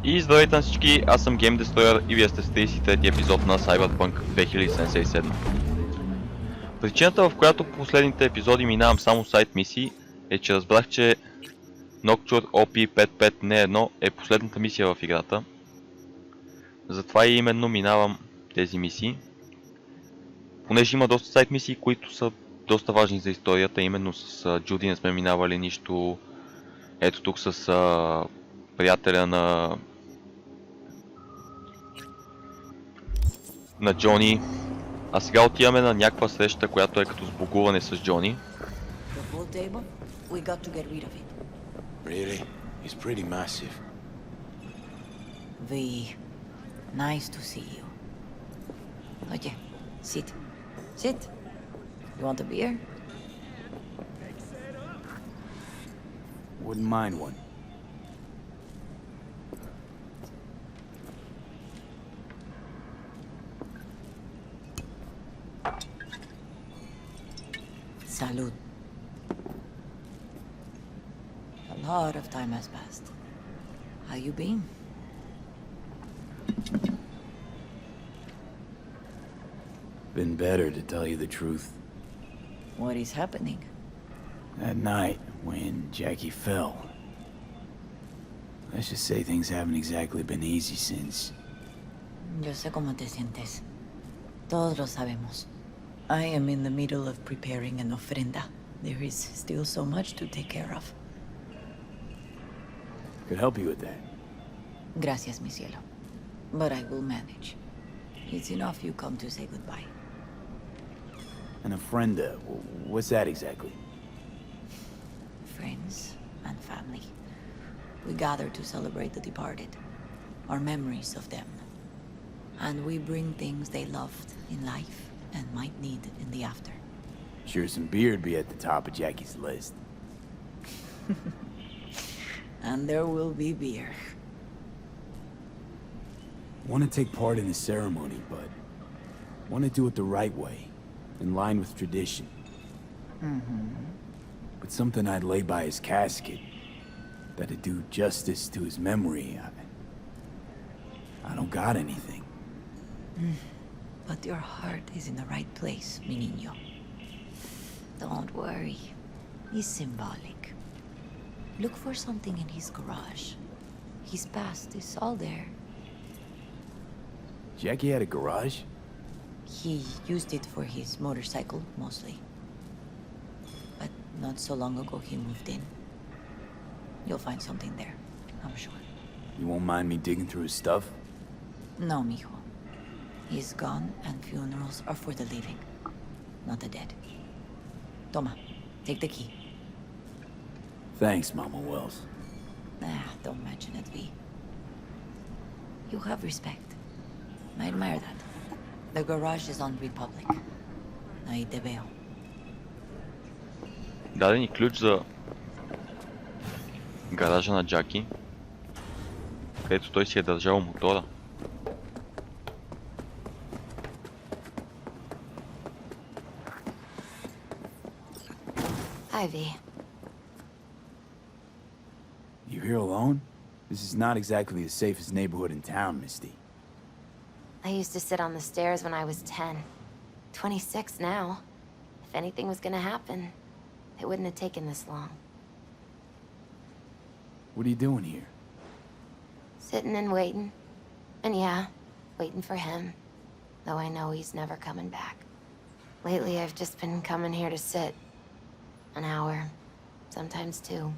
И здравейте на всички, аз съм Game Destroyer и вие сте с 33-ти епизод на Cyberpunk 2077. Причината, в която по последните епизоди минавам само сайт мисии, е, че разбрах, че Nocturne OP55 е последната мисия в играта. Затова и именно минавам тези мисии. Понеже има доста сайт мисии, които са доста важни за историята, именно с Джуди не сме минавали нищо. Ето тук с приятеля на Джони. А сега отиваме на някаква среща, която е като сбогуване с Джони. Really? He's pretty massive. V, nice to see you. Oye, sit. Sit. You want a beer? Wouldn't mind one. Salud. A lot of time has passed. How you been? Been better, to tell you the truth. What is happening? That night, when Jackie fell. Let's just say things haven't exactly been easy since. Yo sé cómo te sientes. Todos lo sabemos. I am in the middle of preparing an ofrenda. There is still so much to take care of. Could help you with that. Gracias, mi cielo. But I will manage. It's enough you come to say goodbye. An ofrenda, what's that exactly? Friends and family. We gather to celebrate the departed, our memories of them. And we bring things they loved in life and might need in the after. Sure, some beer'd be at the top of Jackie's list. And there will be beer. Want to take part in the ceremony, but want to do it the right way, in line with tradition. But something I'd lay by his casket, that'd do justice to his memory. I don't got anything. But your heart is in the right place, mi niño. Don't worry. It's symbolic. Look for something in his garage. His past is all there. Jackie had a garage? He used it for his motorcycle, mostly. But not so long ago he moved in. You'll find something there, I'm sure. You won't mind me digging through his stuff? No, mijo. He's gone and funerals are for the living, not the dead. Toma, take the key. Thanks, Mama Wells. Don't mention it, V. You have respect. I admire that. The garage is on Republic. Ahí te veo. Даде ни ключ за гаража на Джаки, където той си е държал мотора. Hi, V. You here alone? This is not exactly the safest neighborhood in town, Misty. I used to sit on the stairs when I was 10. 26 now. If anything was gonna happen, it wouldn't have taken this long. What are you doing here? Sitting and waiting. And yeah, waiting for him. Though I know he's never coming back. Lately, I've just been coming here to sit. An hour. Sometimes two.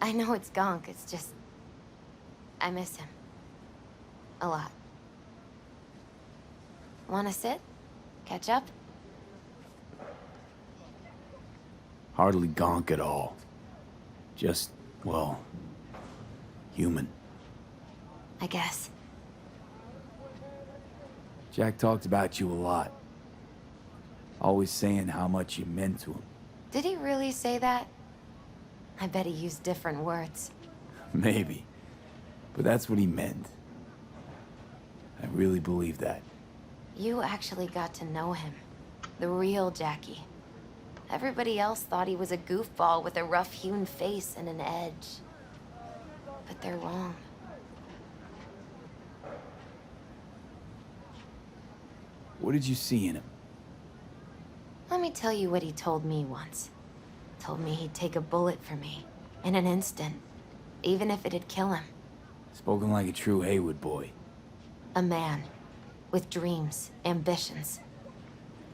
I know it's gunk, it's just... I miss him. A lot. Wanna sit? Catch up? Hardly gonk at all. Just, well, human. I guess. Jack talked about you a lot. Always saying how much you meant to him. Did he really say that? I bet he used different words. Maybe. But that's what he meant. I really believe that. You actually got to know him. The real Jackie. Everybody else thought he was a goofball with a rough-hewn face and an edge. But they're wrong. What did you see in him? Let me tell you what he told me once. Told me he'd take a bullet for me, in an instant, even if it'd kill him. Spoken like a true Haywood boy. A man, with dreams, ambitions.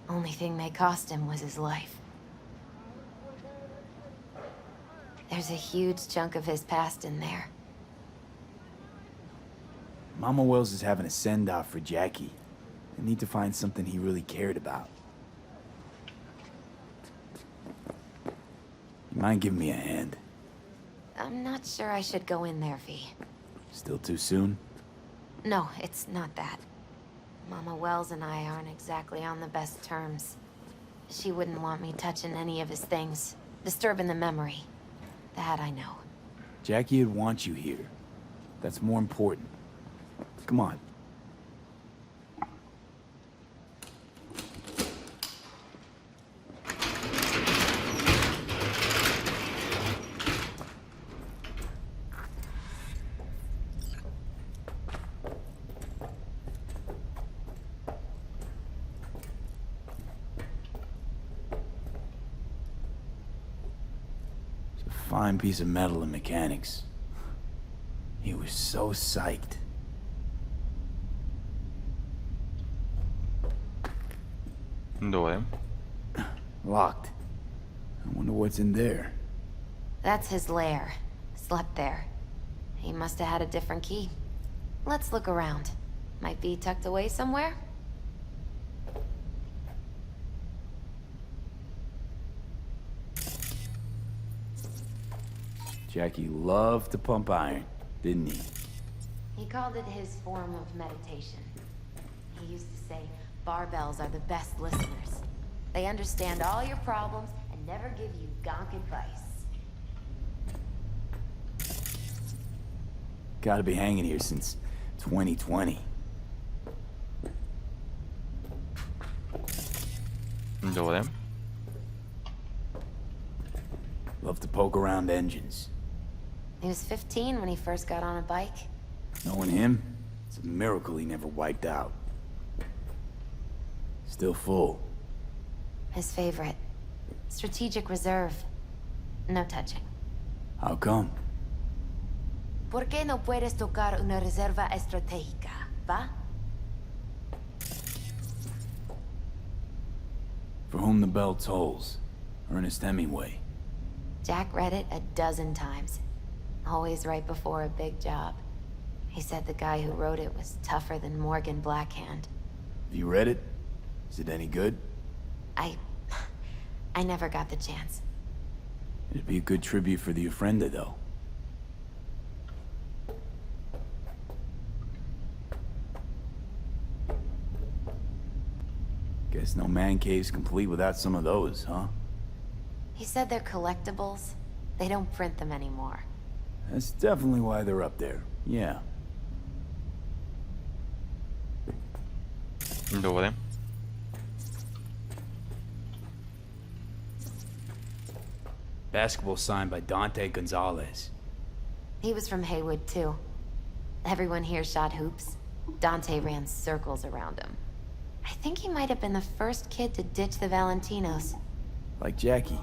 Only thing they cost him was his life. There's a huge chunk of his past in there. Mama Wells is having a send-off for Jackie. I need to find something he really cared about. You mind giving me a hand? I'm not sure I should go in there, V. Still too soon? No, it's not that. Mama Wells and I aren't exactly on the best terms. She wouldn't want me touching any of his things, disturbing the memory. That I know. Jackie would want you here. That's more important. Come on. Fine piece of metal and mechanics. He was so psyched. Добре. Locked. I wonder what's in there. That's his lair. Slept there. He must have had a different key. Let's look around. Might be tucked away somewhere? Jackie loved to pump iron, didn't he? He called it his form of meditation. He used to say, barbells are the best listeners. They understand all your problems and never give you gonk advice. Gotta be hanging here since 2020. Добре. Love to poke around engines. He was 15 when he first got on a bike. Knowing him, it's a miracle he never wiped out. Still full. His favorite. Strategic reserve. No touching. How come? ¿Por qué no puedes tocar una reserva estratégica, va? For whom the bell tolls. Ernest Hemingway. Jack read it a dozen times. Always right before a big job. He said the guy who wrote it was tougher than Morgan Blackhand. Have you read it? Is it any good? I never got the chance. It'd be a good tribute for the ofrenda, though. Guess no man cave's complete without some of those, huh? He said they're collectibles. They don't print them anymore. That's definitely why they're up there. Yeah. Добре. Basketball signed by Dante Gonzalez. He was from Haywood, too. Everyone here shot hoops. Dante ran circles around him. I think he might have been the first kid to ditch the Valentinos. Like Jackie.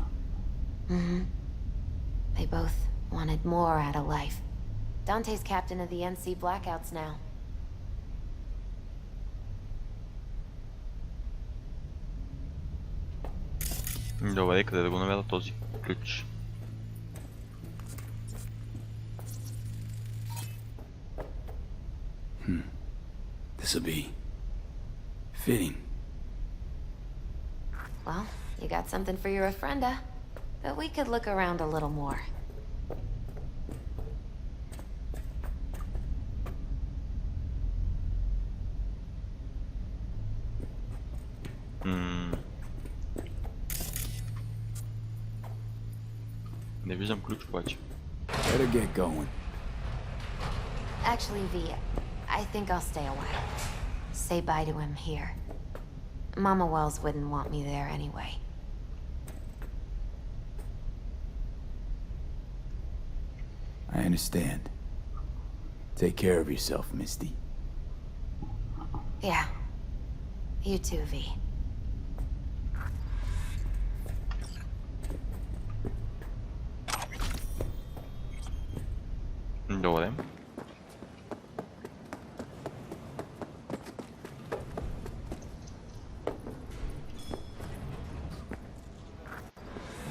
Mm-hmm. They both wanted more out of life. Dante's captain of the NC Blackouts now. Добре, къде да го намеря този ключ? This'll be fitting. Well, you got something for your ofrenda. But we could look around a little more. Не виждам ключ обаче. Better get going. Actually, V, I think I'll stay a while. Say bye to him here. Mama Wells wouldn't want me there anyway. I understand. Take care of yourself, Misty. Yeah. You too, V. Добре.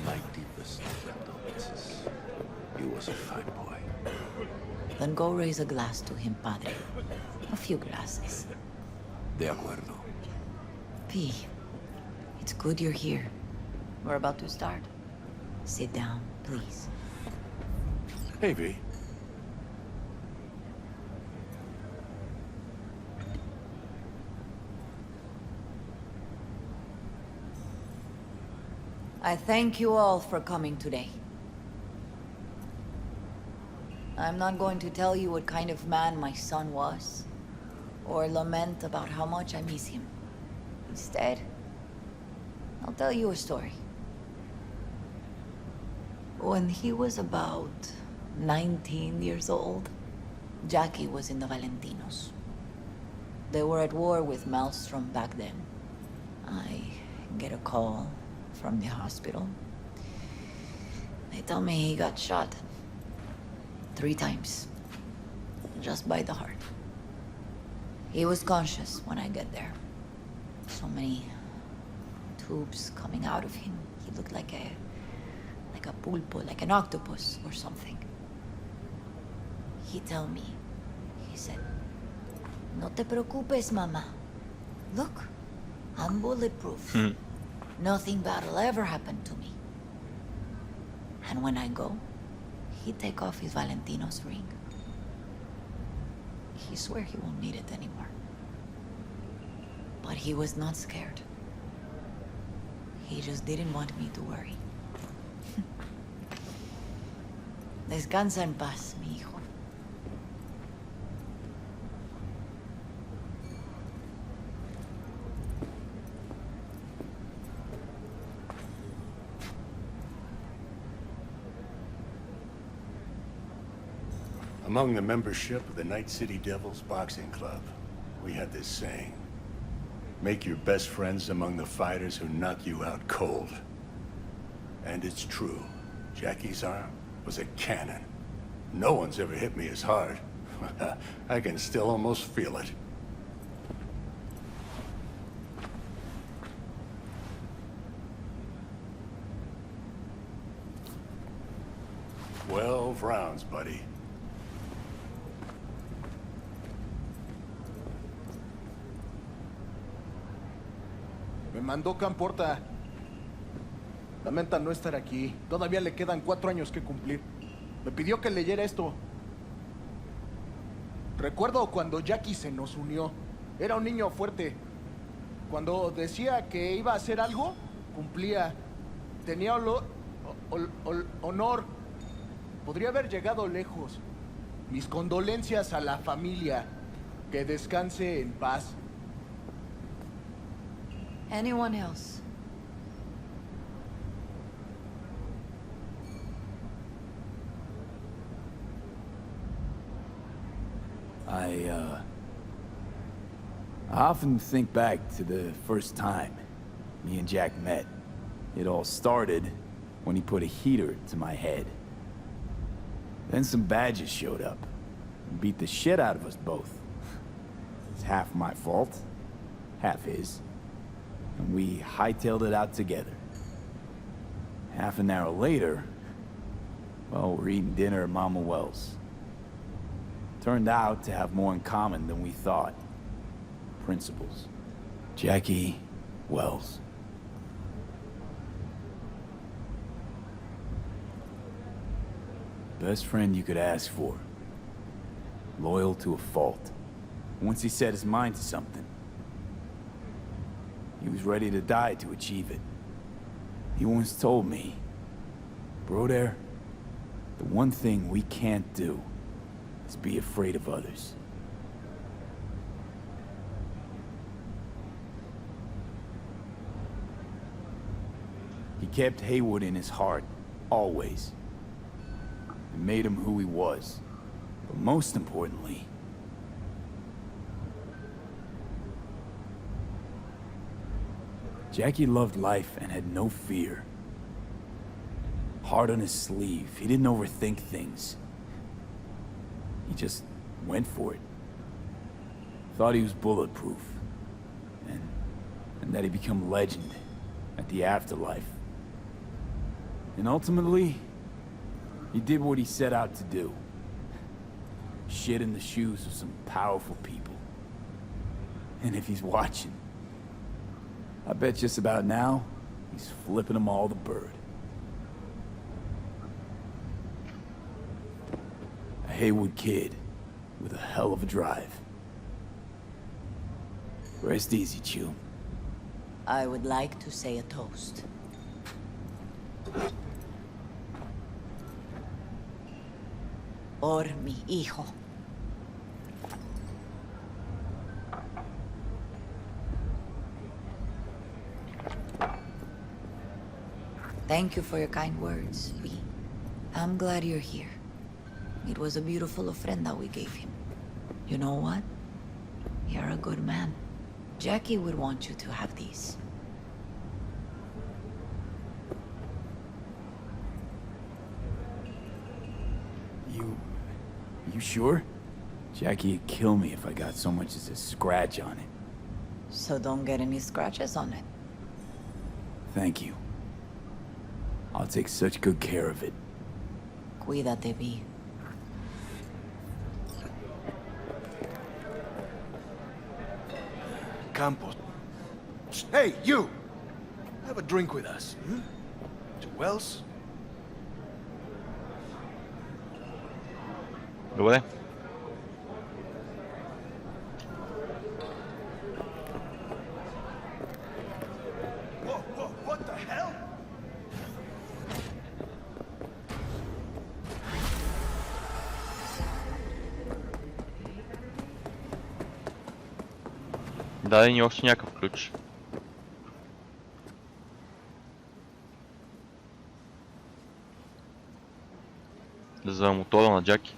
My deepest condolences. He was a fine boy. Then go raise a glass to him, Padre. A few glasses. De acuerdo. P, it's good you're here. We're about to start. Sit down, please. Hey, V. I thank you all for coming today. I'm not going to tell you what kind of man my son was, or lament about how much I miss him. Instead, I'll tell you a story. When he was about 19 years old, Jackie was in the Valentinos. They were at war with Maelstrom back then. I get a call from the hospital. They tell me he got shot 3 times, just by the heart. He was conscious when I get there. So many tubes coming out of him. He looked like a pulpo, like an octopus or something. He tell me, he said, "No te preocupes, mama. Look, I'm bulletproof. Nothing bad will ever happen to me." And when I go, he take off his Valentino's ring. He swear he won't need it anymore. But he was not scared. He just didn't want me to worry. Descansa en paz, mi hijo. Among the membership of the Night City Devils Boxing Club, we had this saying: make your best friends among the fighters who knock you out cold. And it's true. Jackie's arm was a cannon. No one's ever hit me as hard. I can still almost feel it. "12 rounds, buddy." Me mandó Camporta. Lamenta no estar aquí. Todavía le quedan 4 años que cumplir. Me pidió que leyera esto. Recuerdo cuando Jackie se nos unió. Era un niño fuerte. Cuando decía que iba a hacer algo, cumplía. Tenía honor. Podría haber llegado lejos. Mis condolencias a la familia. Que descanse en paz. Anyone else? I often think back to the first time me and Jack met. It all started when he put a heater to my head. Then some badges showed up and beat the shit out of us both. It's half my fault, half his. And we hightailed it out together. Half an hour later, well, we're eating dinner at Mama Wells. Turned out to have more in common than we thought. Principles. Jackie Wells. Best friend you could ask for. Loyal to a fault. Once he set his mind to something, he was ready to die to achieve it. He once told me, "Brother, the one thing we can't do is be afraid of others." He kept Haywood in his heart, always. It made him who he was. But most importantly, Jackie loved life and had no fear. Heart on his sleeve. He didn't overthink things. He just went for it. Thought he was bulletproof. And that he'd become legend at the afterlife. And ultimately, he did what he set out to do. Shit in the shoes of some powerful people. And if he's watching, I bet just about now, he's flipping them all the bird. A Haywood kid with a hell of a drive. Rest easy, Chew. I would like to say a toast. Por mi hijo. Thank you for your kind words, V. I'm glad you're here. It was a beautiful ofrenda we gave him. You know what? You're a good man. Jackie would want you to have these. You sure? Jackie'd kill me if I got so much as a scratch on it. So don't get any scratches on it. Thank you. I'll take such good care of it. Cuídate, V. Campos. Hey, you! Have a drink with us. To Wells? Добре. Whoa, what the hell? Даде ни още някакъв ключ. За мотора на Джаки.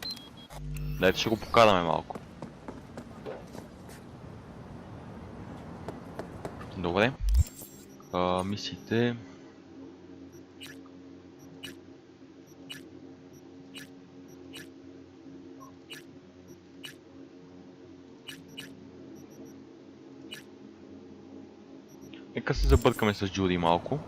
Дайте ще го покараме малко. Добре. Мисиите... Нека се забъркаме с Джуди малко.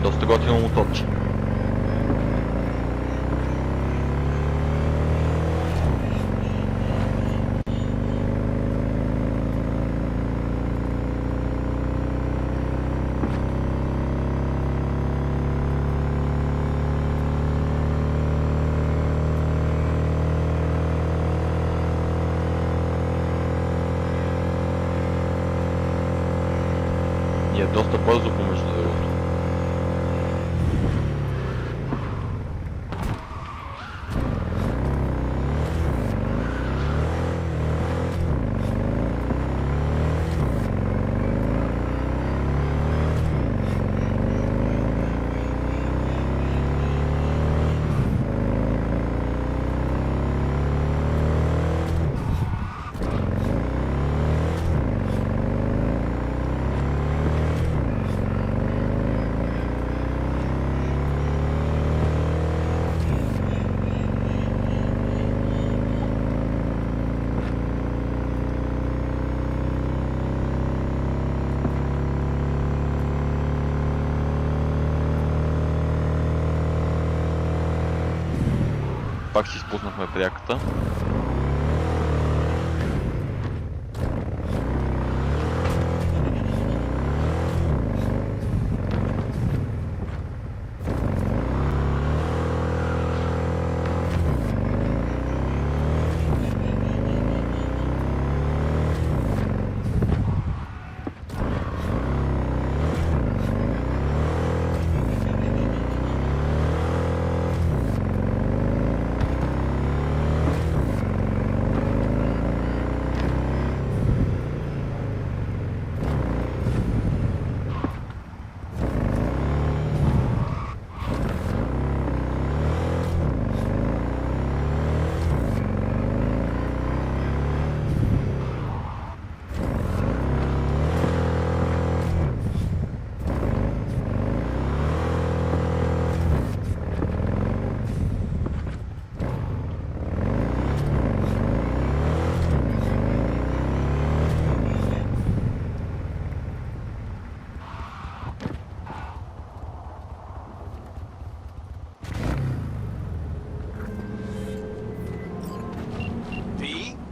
Доста готино моторче. И е доста бързо помежду другото. Пак си спуснахме пряката.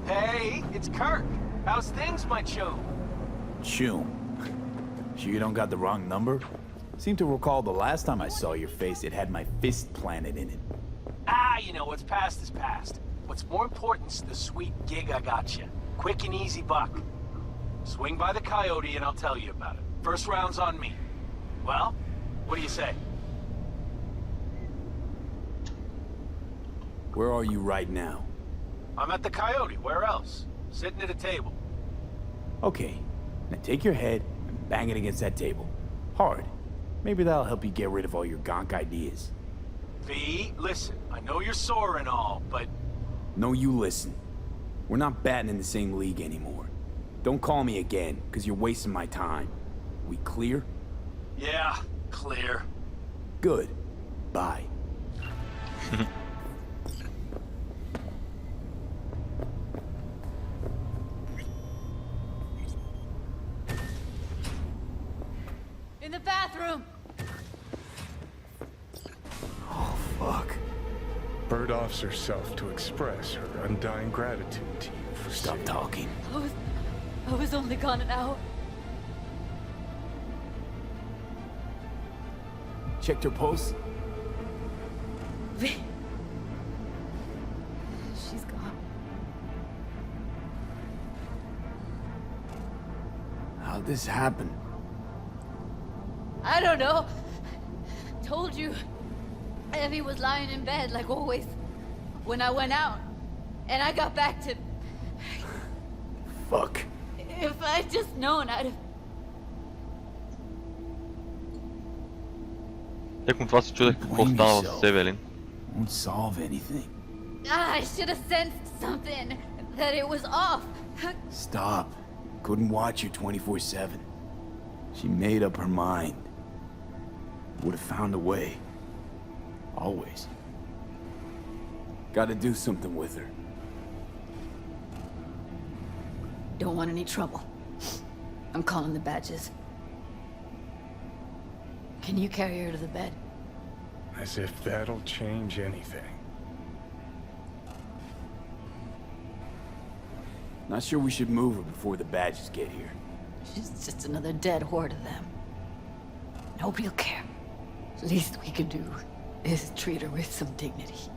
Hey, it's Kirk. How's things, my chum? Choom. Sure you don't got the wrong number? Seem to recall the last time I saw your face, it had my fist planted in it. Ah, you know, what's past is past. What's more important is the sweet gig I got you. Quick and easy buck. Swing by the Coyote and I'll tell you about it. First round's on me. Well, what do you say? Where are you right now? I'm at the Coyote. Where else? Sitting at a table. Okay, now take your head and bang it against that table. Hard. Maybe that'll help you get rid of all your gonk ideas. V, listen, I know you're sore and all, but... No, you listen. We're not batting in the same league anymore. Don't call me again, because you're wasting my time. We clear? Yeah, clear. Good. Bye. In the bathroom! Oh, fuck. Bird offs herself to express her undying gratitude to you for Stop saving- talking. I was only gone an hour. Checked her pulse? She's gone. How'd this happen? I don't know. Told you. Evie was lying in bed like always when I went out. And I got back to... Fuck. If I'd just known, I'd have... Тъкмо това се чудех какво става с Евелин. Won't solve anything. I should have sensed something. That it was off. Stop. Couldn't watch her 24/7. She made up her mind. Would have found a way. Always. Gotta do something with her. Don't want any trouble. I'm calling the badges. Can you carry her to the bed? As if that'll change anything. Not sure we should move her before the badges get here. She's just another dead whore to them. Nobody'll care. Least we can do is treat her with some dignity.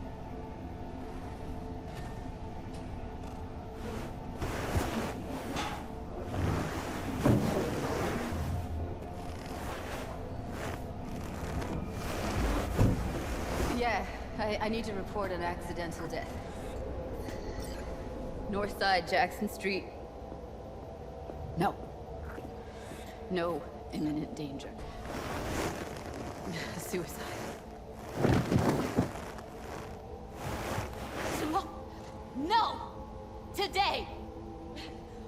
Yeah, I need to report an accidental death. North side, Jackson Street. No. No imminent danger. Suicide. No! No! Today!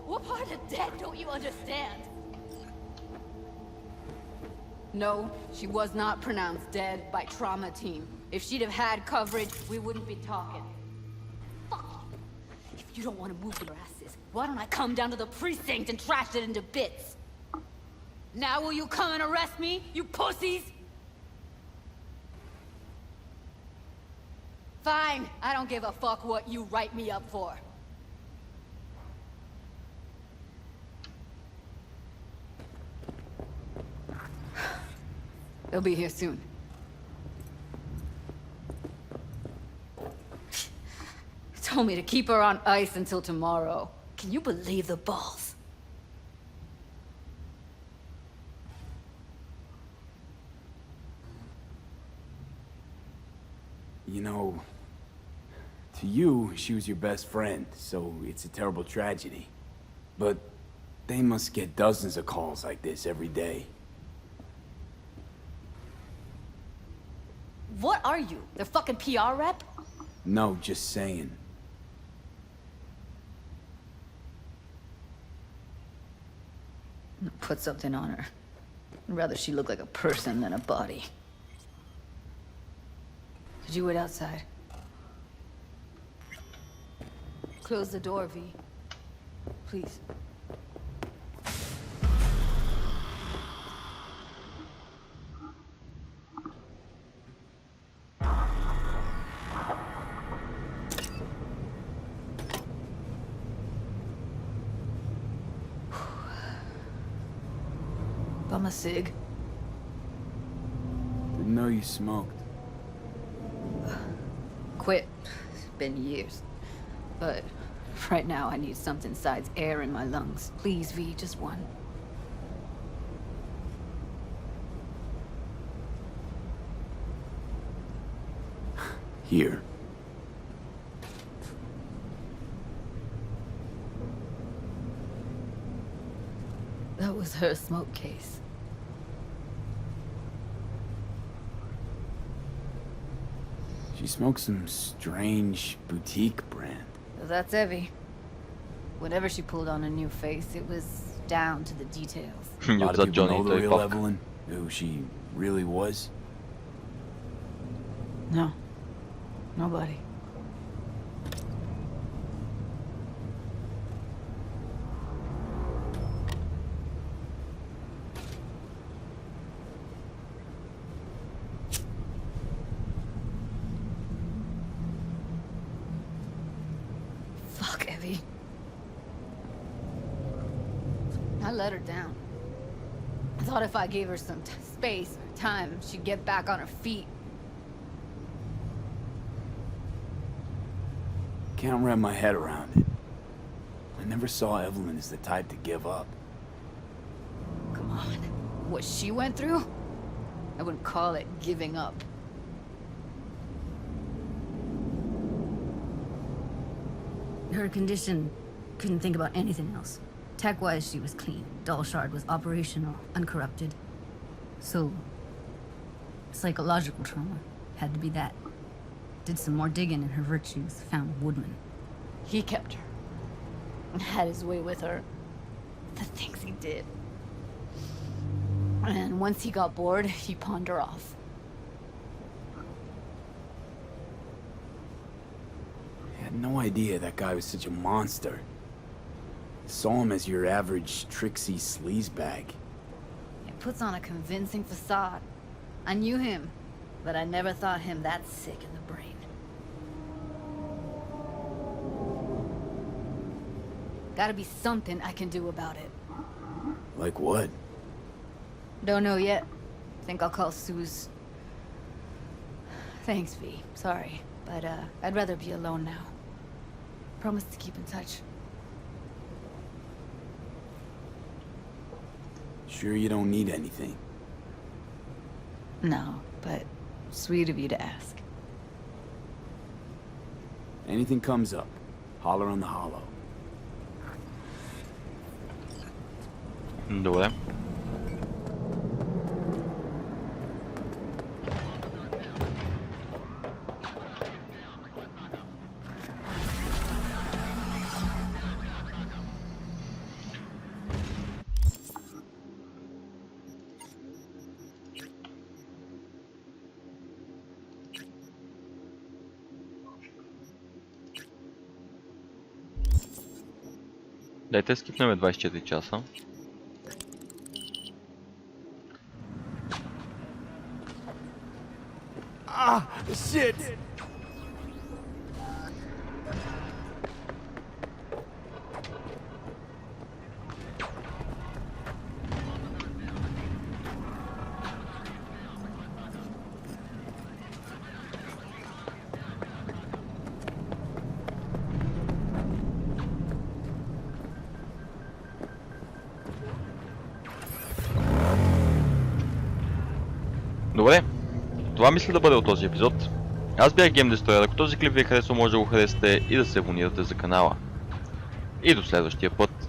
What part of dead don't you understand? No, she was not pronounced dead by trauma team. If she'd have had coverage, we wouldn't be talking. Fuck you. If you don't want to move your asses, why don't I come down to the precinct and trash it into bits? Now will you come and arrest me, you pussies? Fine, I don't give a fuck what you write me up for. They'll be here soon. Told me to keep her on ice until tomorrow. Can you believe the balls? You know, to you, she was your best friend, so it's a terrible tragedy. But they must get dozens of calls like this every day. What are you? Their fucking PR rep? No, just saying. Put something on her. I'd rather she look like a person than a body. Could you wait outside? Close the door, V. Please. bum a cig? Didn't know you smoked. Quit. It's been years. But right now I need something besides air in my lungs. Please, V, just one. Here. That was her smoke case. She smokes some strange boutique brand. That's Evie. Whenever she pulled on a new face, it was down to the details. A lot Юза of people know Джони, the той real пак. Evelyn, who she really was. No. Nobody. Fuck, Evie. I let her down. I thought if I gave her some space or time, she'd get back on her feet. Can't wrap my head around it. I never saw Evelyn as the type to give up. Come on. What she went through? I wouldn't call it giving up. Her condition, couldn't think about anything else. Tech-wise, she was clean. Doll Shard was operational, uncorrupted. So, psychological trauma had to be that. Did some more digging in her virtues, found Woodman. He kept her. And had his way with her. The things he did. And once he got bored, he pawned her off. I had no idea that guy was such a monster. Saw him as your average tricksy sleazebag. He puts on a convincing facade. I knew him, but I never thought him that sick in the brain. Gotta be something I can do about it. Like what? Don't know yet. Think I'll call Suze. Thanks, V. Sorry, but I'd rather be alone now. Promise to keep in touch. Sure you don't need anything? No, but sweet of you to ask. Anything comes up, holler on the hollow. Добре. Дайте скипнем 24 часа. Ah, shit! Добре, това мисля да бъде от този епизод. Аз бях GameDestroyer, ако този клип ви е харесал, може да го харесате и да се абонирате за канала. И до следващия път.